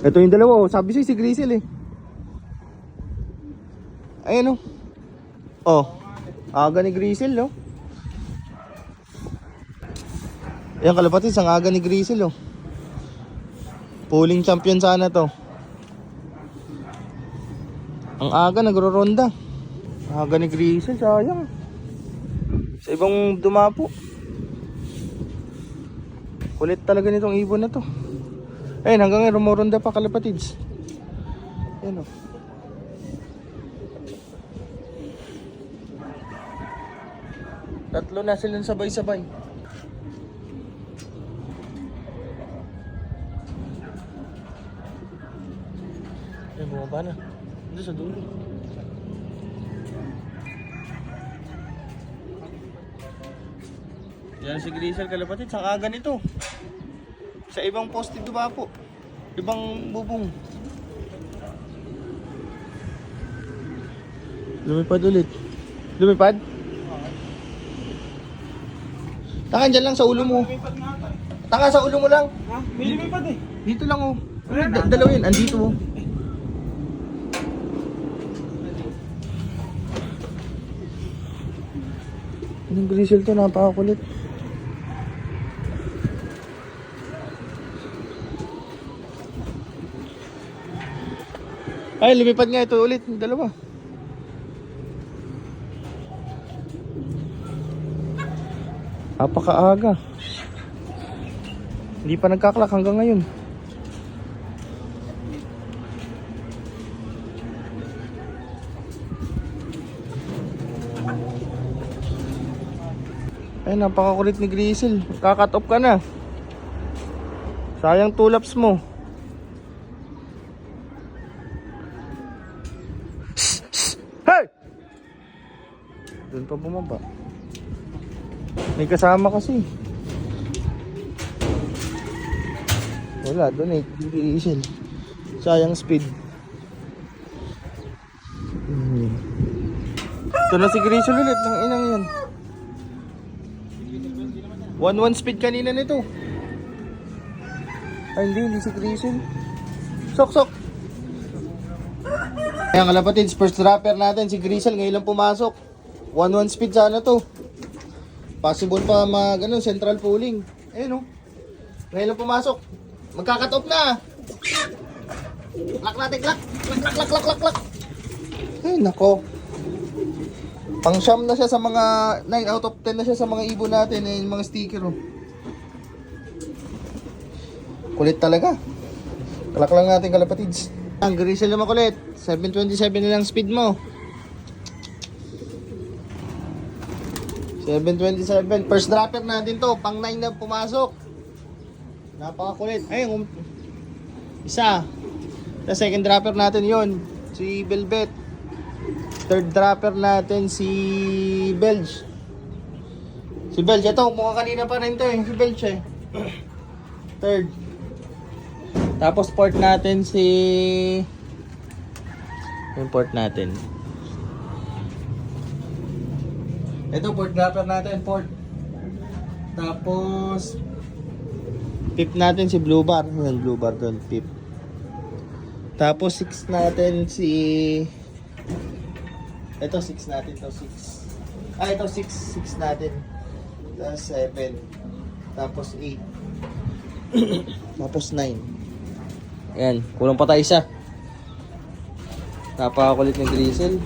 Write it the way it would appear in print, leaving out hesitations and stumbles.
Ito yung dalawa oh. Sabi sa'yo si Grizzle eh. Ayan oh. Oh. Aga ni Grizzle oh. Ayan kalapatids, ang aga ni Grizzle oh. Pulling champion sana to. Ang aga nagro-ronda. Aga ni Grizzle, sayang. Sa ibang dumapo. Kulit talaga nitong ibon na to. Ayun, hanggang ngayon rumoronda pa kalapatids. Ayun o. Tatlo na silang sabay-sabay. Ayun, bumaba na. Doon sa dulo. Yan si Grizzle kalapatids, ang aga nito. Sa ibang poste dumapo. Ibang bubong. Lumipad ulit. Lumipad? Taka dyan lang sa ulo mo. Taka sa ulo mo lang. Ha? May lumipad eh. Dito lang oh. Dalawa yun, andito oh. Anong Grizzle to, napakakulit. Ay, lumipad nga ito ulit, yung dalawa. Napakaaga. Hindi pa nagkaklak hanggang ngayon. Ay, napakakulit ni Grizzle. Kakat off ka na. Sayang tulaps mo. Hey! Doon pa bumaba. May kasama kasi. Wala, doon eh. Grizzle. Sayang speed. Ito na si Grizzle ulit. Ng inang yan. 1-1 speed kanina nito. Ay hindi si Grizzle. Sok. Ayan kalapatids, first dropper natin si Grizzle ngayon lang pumasok. 1-1 speed sana to. Possible pa mag central pulling. Ayun oh. Ngayon lang pumasok. Magka-cut off na. Klak natin, klak. Ay nako. Pang siyam na siya sa mga 9 out of 10 na siya sa mga ibon natin eh, yung mga sticker oh. Kulit talaga. Kalak lang natin kalapatids. Ang Grizzle naman kulit. 727 na lang speed mo. 727. First dropper natin to. Pang 9 na pumasok. Napakakulit. Ayun. Isa. The second dropper natin yon si Velvet. Third dropper natin si Belge. Si Belge, ito mukha kanina pa rin to eh. Si Belge eh. Third. Tapos port natin si import natin. Ito port dropper natin, port. Tapos pip natin si Blue Bar. Yan, Blue Bar doon, pip. Tapos 6 natin si ito 6 natin, ito 6. Ah, ito 6 natin. Tapos 7. Tapos 8. Tapos 9. Ayan, kulang pa tayo isa. Napakakulit ng Grizzle.